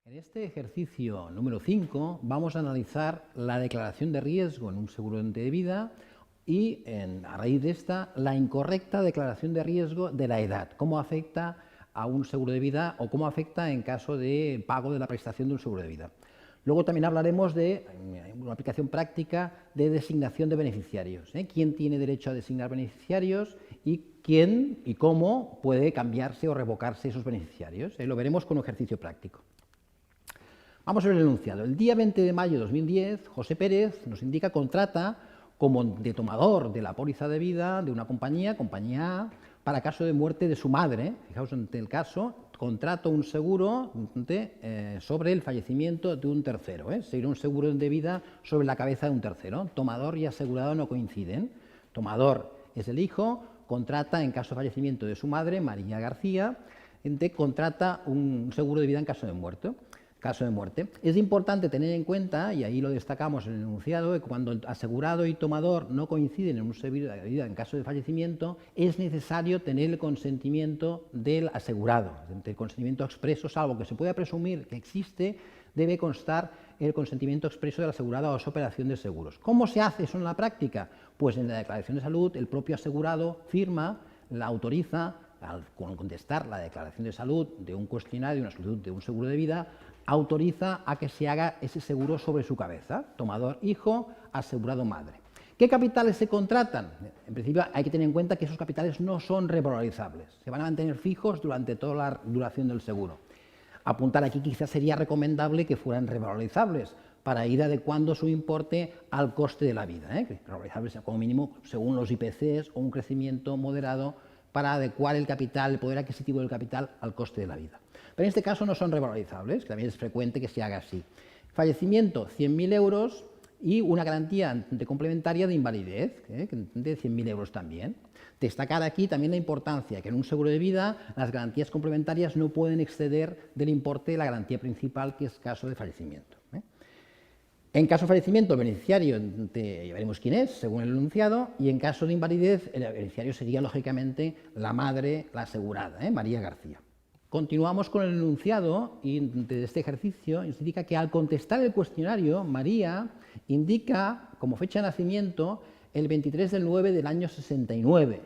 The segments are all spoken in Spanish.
En este ejercicio número 5 vamos a analizar la declaración de riesgo en un seguro de vida y, a raíz de esta, la incorrecta declaración de riesgo de la edad, cómo afecta a un seguro de vida o cómo afecta en caso de pago de la prestación de un seguro de vida. Luego también hablaremos de una aplicación práctica de designación de beneficiarios. ¿Quién tiene derecho a designar beneficiarios y quién y cómo puede cambiarse o revocarse esos beneficiarios? Lo veremos con un ejercicio práctico. Vamos a ver el enunciado. El día 20 de mayo de 2010, José Pérez nos indica contrata como de tomador de la póliza de vida de una compañía A, para caso de muerte de su madre. Fijaos en el caso, contrato un seguro sobre el fallecimiento de un tercero. Sería un seguro de vida sobre la cabeza de un tercero. Tomador y asegurado no coinciden. Tomador es el hijo, contrata en caso de fallecimiento de su madre, María García, contrata un seguro de vida en caso de muerte. Es importante tener en cuenta, y ahí lo destacamos en el enunciado, que cuando el asegurado y tomador no coinciden en un seguro de vida en caso de fallecimiento, es necesario tener el consentimiento del asegurado, el consentimiento expreso, salvo que se pueda presumir que existe, debe constar el consentimiento expreso del asegurado a esa operación de seguros. ¿Cómo se hace eso en la práctica? Pues en la declaración de salud el propio asegurado firma, la autoriza, al contestar la declaración de salud de un cuestionario, de una solicitud de un seguro de vida, autoriza a que se haga ese seguro sobre su cabeza, tomador hijo, asegurado madre. ¿Qué capitales se contratan? En principio hay que tener en cuenta que esos capitales no son revalorizables, se van a mantener fijos durante toda la duración del seguro. Apuntar aquí quizás sería recomendable que fueran revalorizables para ir adecuando su importe al coste de la vida, revalorizables como mínimo según los IPCs o un crecimiento moderado para adecuar el capital, el poder adquisitivo del capital al coste de la vida. Pero en este caso no son revalorizables, que también es frecuente que se haga así. Fallecimiento, 100.000 euros y una garantía complementaria de invalidez, de 100.000 euros también. Destacar aquí también la importancia que en un seguro de vida las garantías complementarias no pueden exceder del importe de la garantía principal, que es caso de fallecimiento. En caso de fallecimiento, el beneficiario, ya veremos quién es, según el enunciado, y en caso de invalidez, el beneficiario sería, lógicamente, la madre, la asegurada, María García. Continuamos con el enunciado y de este ejercicio nos indica que al contestar el cuestionario, María indica como fecha de nacimiento el 23 del 9 del año 69,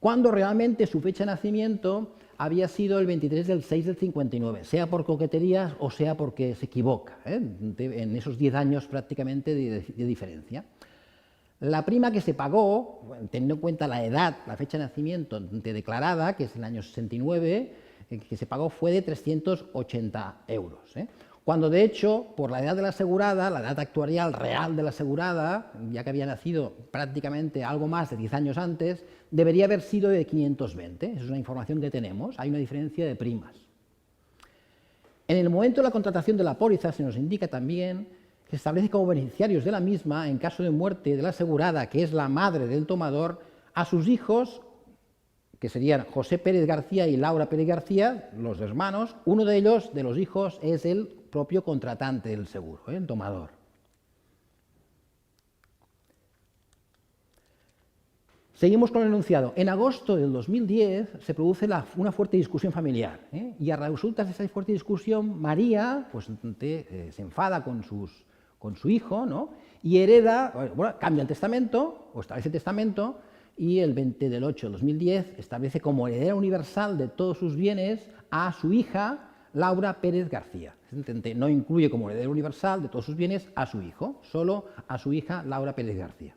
cuando realmente su fecha de nacimiento había sido el 23 del 6 del 59, sea por coquetería o sea porque se equivoca, en esos 10 años prácticamente de diferencia. La prima que se pagó, teniendo en cuenta la edad, la fecha de nacimiento declarada, que es el año 69, que se pagó fue de 380 euros. Cuando de hecho, por la edad de la asegurada, la edad actuarial real de la asegurada, ya que había nacido prácticamente algo más de 10 años antes, debería haber sido de 520. Esa es una información que tenemos, hay una diferencia de primas. En el momento de la contratación de la póliza se nos indica también que se establece como beneficiarios de la misma, en caso de muerte de la asegurada, que es la madre del tomador, a sus hijos, que serían José Pérez García y Laura Pérez García, los hermanos. Uno de ellos, de los hijos, es el propio contratante del seguro, el tomador. Seguimos con el enunciado. En agosto del 2010 se produce una fuerte discusión familiar, y a resultas de esa fuerte discusión, María se enfada con su hijo, y hereda, cambia el testamento, o establece el testamento, y el 20 del 8 de 2010 establece como heredera universal de todos sus bienes a su hija, Laura Pérez García. No incluye como heredera universal de todos sus bienes a su hijo, solo a su hija, Laura Pérez García.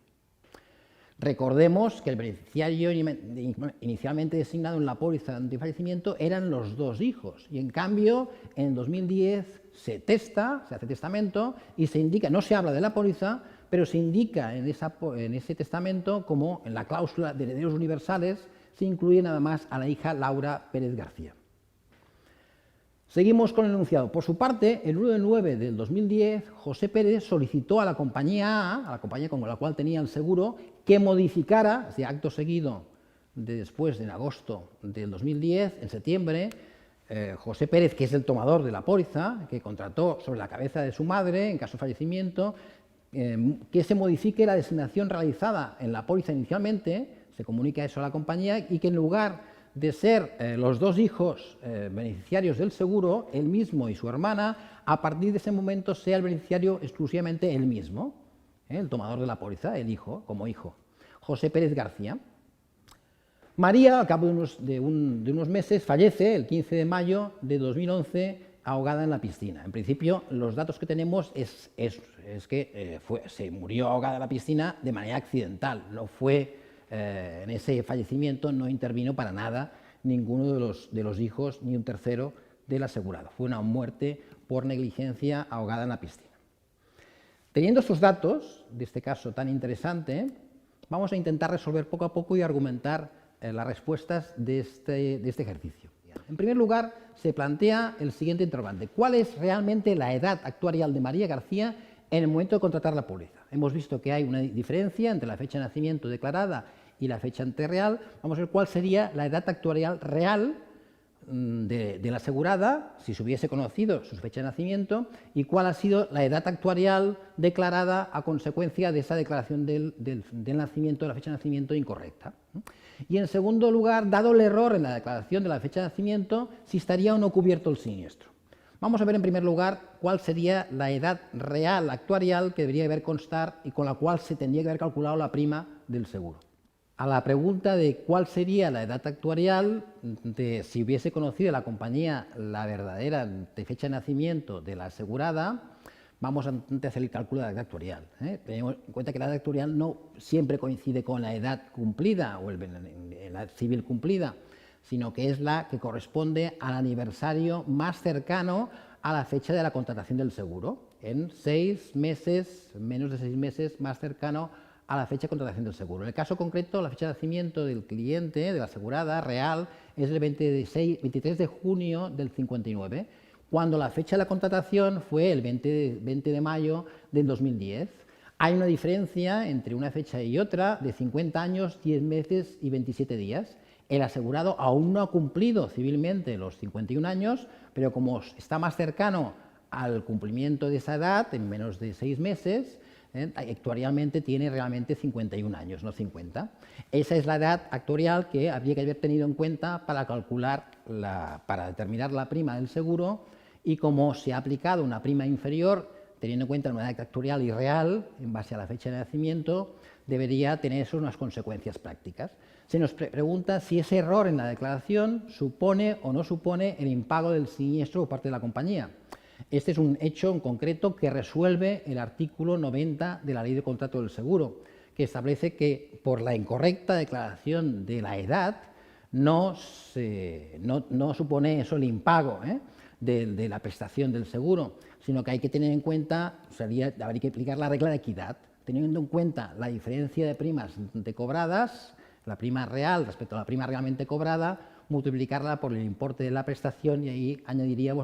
Recordemos que el beneficiario inicialmente designado en la póliza de fallecimiento eran los dos hijos, y en cambio en 2010 se hace testamento y se indica, no se habla de la póliza, pero se indica en ese testamento como en la cláusula de herederos universales se incluye nada más a la hija Laura Pérez García. Seguimos con el enunciado. Por su parte, el 1 de 9 del 2010, José Pérez solicitó a la compañía A, a la compañía con la cual tenía el seguro, que modificara, acto seguido, después en agosto del 2010, en septiembre, José Pérez, que es el tomador de la póliza, que contrató sobre la cabeza de su madre en caso de fallecimiento, que se modifique la designación realizada en la póliza inicialmente, se comunica eso a la compañía, y que en lugar de ser los dos hijos beneficiarios del seguro, él mismo y su hermana, a partir de ese momento sea el beneficiario exclusivamente él mismo, el tomador de la póliza, el hijo, como hijo. José Pérez García. María, al cabo de unos meses, fallece el 15 de mayo de 2011 ahogada en la piscina. En principio, los datos que tenemos es que se murió ahogada en la piscina de manera accidental. No fue, en ese fallecimiento no intervino para nada ninguno de los hijos ni un tercero del asegurado. Fue una muerte por negligencia ahogada en la piscina. Teniendo estos datos, de este caso tan interesante, vamos a intentar resolver poco a poco y argumentar las respuestas de este ejercicio. En primer lugar, se plantea el siguiente interrogante: ¿cuál es realmente la edad actuarial de María García en el momento de contratar la póliza? Hemos visto que hay una diferencia entre la fecha de nacimiento declarada y la fecha real. Vamos a ver cuál sería la edad actuarial real de la asegurada, si se hubiese conocido su fecha de nacimiento, y cuál ha sido la edad actuarial declarada a consecuencia de esa declaración del nacimiento, de la fecha de nacimiento incorrecta. Y en segundo lugar, dado el error en la declaración de la fecha de nacimiento, si estaría o no cubierto el siniestro. Vamos a ver en primer lugar cuál sería la edad real actuarial que debería haber constar y con la cual se tendría que haber calculado la prima del seguro. A la pregunta de cuál sería la edad actuarial, de si hubiese conocido la compañía la verdadera de fecha de nacimiento de la asegurada, vamos a hacer el cálculo de la edad actuarial. Tenemos en cuenta que la edad actuarial no siempre coincide con la edad cumplida o la edad civil cumplida, sino que es la que corresponde al aniversario más cercano a la fecha de la contratación del seguro, en 6 meses, menos de 6 meses más cercano a la fecha de contratación del seguro. En el caso concreto, la fecha de nacimiento del cliente, de la asegurada real, es el 23 de junio del 59, cuando la fecha de la contratación fue el 20 de mayo del 2010. Hay una diferencia entre una fecha y otra de 50 años, 10 meses y 27 días. El asegurado aún no ha cumplido civilmente los 51 años, pero como está más cercano al cumplimiento de esa edad, en menos de 6 meses, actuarialmente tiene realmente 51 años, no 50. Esa es la edad actuarial que habría que haber tenido en cuenta para calcular, para determinar la prima del seguro, y como se ha aplicado una prima inferior, teniendo en cuenta una edad actuarial irreal, en base a la fecha de nacimiento, debería tener eso unas consecuencias prácticas. Se nos pregunta si ese error en la declaración supone o no supone el impago del siniestro por parte de la compañía. Este es un hecho en concreto que resuelve el artículo 90 de la Ley de Contrato del Seguro, que establece que por la incorrecta declaración de la edad no supone eso el impago de la prestación del seguro, sino que hay que tener en cuenta, habría que aplicar la regla de equidad, teniendo en cuenta la diferencia de primas cobradas, la prima real respecto a la prima realmente cobrada, multiplicarla por el importe de la prestación y ahí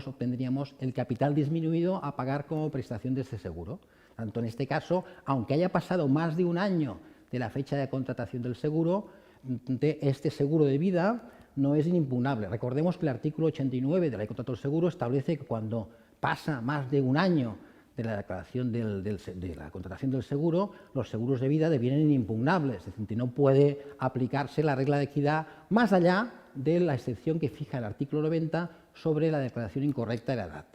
obtendríamos el capital disminuido a pagar como prestación de ese seguro. Tanto en este caso, aunque haya pasado más de un año de la fecha de contratación del seguro, este seguro de vida no es inimpugnable. Recordemos que el artículo 89 de la Ley de Contrato del Seguro establece que cuando pasa más de un año de la declaración de la contratación del seguro, los seguros de vida devienen inimpugnables, es decir, no puede aplicarse la regla de equidad más allá de la excepción que fija el artículo 90 sobre la declaración incorrecta de la edad.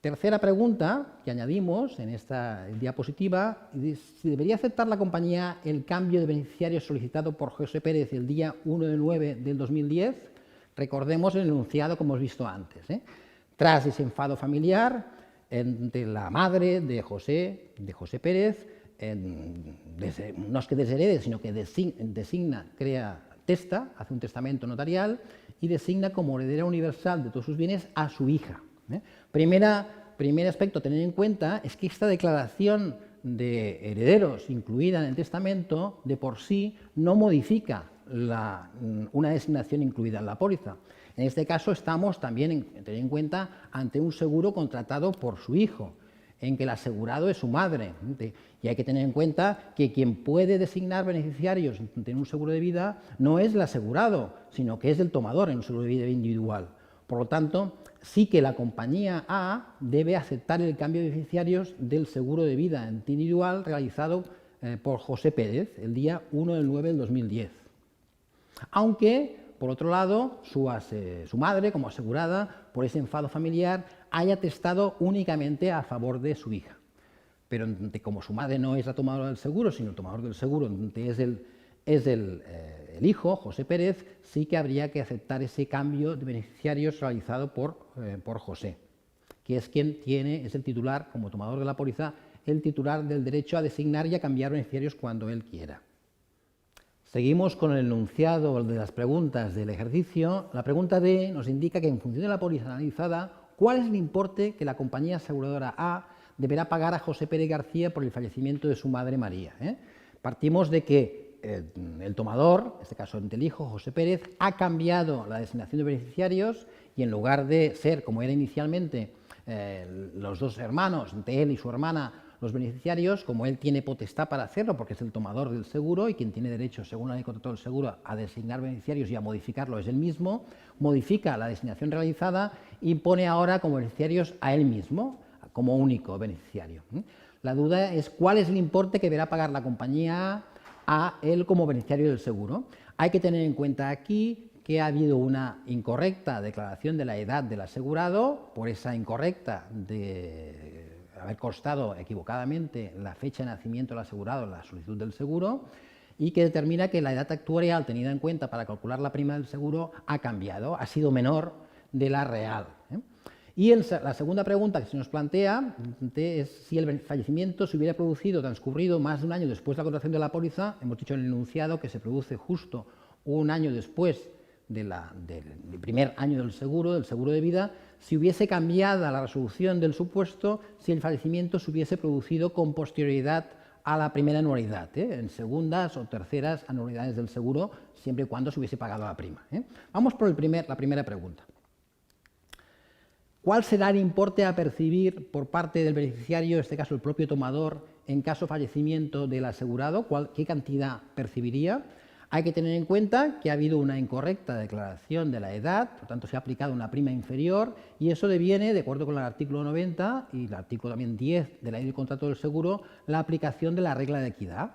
Tercera pregunta que añadimos en esta diapositiva, si debería aceptar la compañía el cambio de beneficiario solicitado por José Pérez el día 1 de 9 del 2010. Recordemos el enunciado como hemos visto antes. Tras ese enfado familiar entre la madre de José Pérez, no es que desherede, sino que designa, testa, hace un testamento notarial y designa como heredera universal de todos sus bienes a su hija. Primer aspecto a tener en cuenta es que esta declaración de herederos incluida en el testamento de por sí no modifica una designación incluida en la póliza. En este caso estamos también, tener en cuenta, ante un seguro contratado por su hijo, en que el asegurado es su madre. Y hay que tener en cuenta que quien puede designar beneficiarios en un seguro de vida no es el asegurado, sino que es el tomador en un seguro de vida individual. Por lo tanto, sí que la compañía A debe aceptar el cambio de beneficiarios del seguro de vida individual realizado por José Pérez el día 1 del 9 del 2010. Aunque, por otro lado, su madre, como asegurada por ese enfado familiar, haya testado únicamente a favor de su hija. Pero como su madre no es la tomadora del seguro, sino el tomador del seguro es el hijo, José Pérez, sí que habría que aceptar ese cambio de beneficiarios realizado por José, que es quien es el titular, como tomador de la póliza, el titular del derecho a designar y a cambiar beneficiarios cuando él quiera. Seguimos con el enunciado de las preguntas del ejercicio. La pregunta D nos indica que en función de la póliza analizada, ¿cuál es el importe que la compañía aseguradora A deberá pagar a José Pérez García por el fallecimiento de su madre María? Partimos de que el tomador, en este caso el hijo, José Pérez, ha cambiado la designación de beneficiarios y en lugar de ser, como era inicialmente, los dos hermanos, entre él y su hermana, los beneficiarios, como él tiene potestad para hacerlo, porque es el tomador del seguro y quien tiene derecho, según la ley de contrato del seguro, a designar beneficiarios y a modificarlo es él mismo, modifica la designación realizada y pone ahora como beneficiarios a él mismo, como único beneficiario. La duda es cuál es el importe que deberá pagar la compañía a él como beneficiario del seguro. Hay que tener en cuenta aquí que ha habido una incorrecta declaración de la edad del asegurado, por esa incorrecta de haber constado equivocadamente la fecha de nacimiento del asegurado en la solicitud del seguro, y que determina que la edad actuarial tenida en cuenta para calcular la prima del seguro ha cambiado, ha sido menor de la real. Y la segunda pregunta que se nos plantea es si el fallecimiento se hubiera producido transcurrido más de un año después de la contratación de la póliza. Hemos dicho en el enunciado que se produce justo un año después del primer año del seguro de vida, si hubiese cambiado la resolución del supuesto, si el fallecimiento se hubiese producido con posterioridad a la primera anualidad, en segundas o terceras anualidades del seguro, siempre y cuando se hubiese pagado la prima. Vamos por la primera pregunta. ¿Cuál será el importe a percibir por parte del beneficiario, en este caso el propio tomador, en caso de fallecimiento del asegurado? ¿Qué cantidad percibiría? Hay que tener en cuenta que ha habido una incorrecta declaración de la edad, por tanto se ha aplicado una prima inferior y eso deviene, de acuerdo con el artículo 90 y el artículo también 10 de la ley del contrato del seguro, la aplicación de la regla de equidad.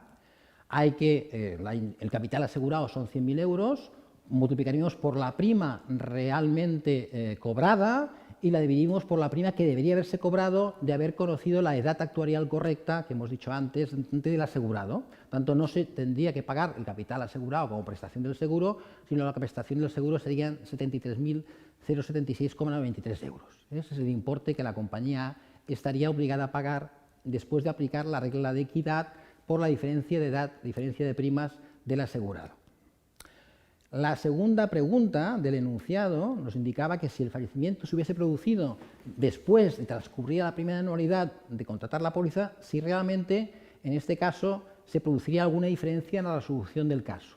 El capital asegurado son 100.000 euros, multiplicaríamos por la prima realmente cobrada y la dividimos por la prima que debería haberse cobrado de haber conocido la edad actuarial correcta, que hemos dicho antes, del asegurado. Tanto no se tendría que pagar el capital asegurado como prestación del seguro, sino la prestación del seguro serían 73.076,93 euros. Ese es el importe que la compañía estaría obligada a pagar después de aplicar la regla de equidad por la diferencia de edad, diferencia de primas del asegurado. La segunda pregunta del enunciado nos indicaba que si el fallecimiento se hubiese producido después de transcurrir la primera anualidad de contratar la póliza, si realmente, en este caso, se produciría alguna diferencia en la resolución del caso.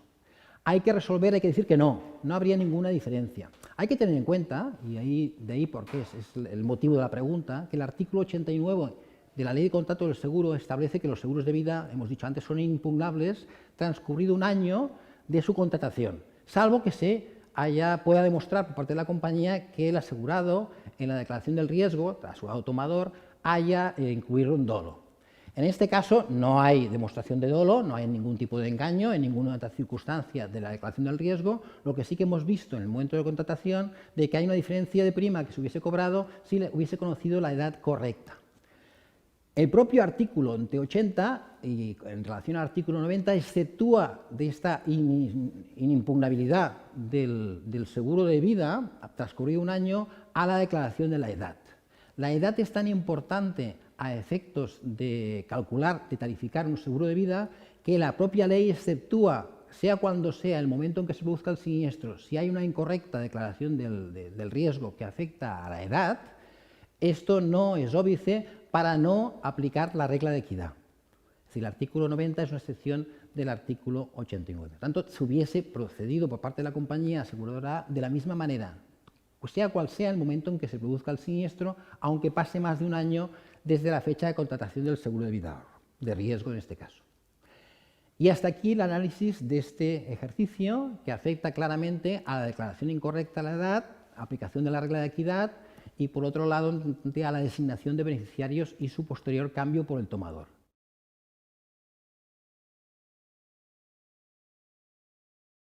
Hay que decir que no habría ninguna diferencia. Hay que tener en cuenta, y de ahí porque es el motivo de la pregunta, que el artículo 89 de la Ley de Contrato del Seguro establece que los seguros de vida, hemos dicho antes, son impugnables transcurrido un año de su contratación, salvo que se pueda demostrar por parte de la compañía que el asegurado en la declaración del riesgo, el asegurado tomador, haya incluido un dolo. En este caso no hay demostración de dolo, no hay ningún tipo de engaño en ninguna otra circunstancia de la declaración del riesgo, lo que sí que hemos visto en el momento de contratación de que hay una diferencia de prima que se hubiese cobrado si hubiese conocido la edad correcta. El propio artículo 80, y en relación al artículo 90, exceptúa de esta inimpugnabilidad del seguro de vida, transcurrido un año, a la declaración de la edad. La edad es tan importante a efectos de calcular, de tarificar un seguro de vida, que la propia ley exceptúa, sea cuando sea el momento en que se produzca el siniestro, si hay una incorrecta declaración del riesgo que afecta a la edad, esto no es óbice para no aplicar la regla de equidad. Es decir, el artículo 90 es una excepción del artículo 89. Por tanto, se hubiese procedido por parte de la compañía aseguradora de la misma manera, pues sea cual sea el momento en que se produzca el siniestro, aunque pase más de un año desde la fecha de contratación del seguro de vida, de riesgo en este caso. Y hasta aquí el análisis de este ejercicio, que afecta claramente a la declaración incorrecta de la edad, aplicación de la regla de equidad y por otro lado plantea la designación de beneficiarios y su posterior cambio por el tomador.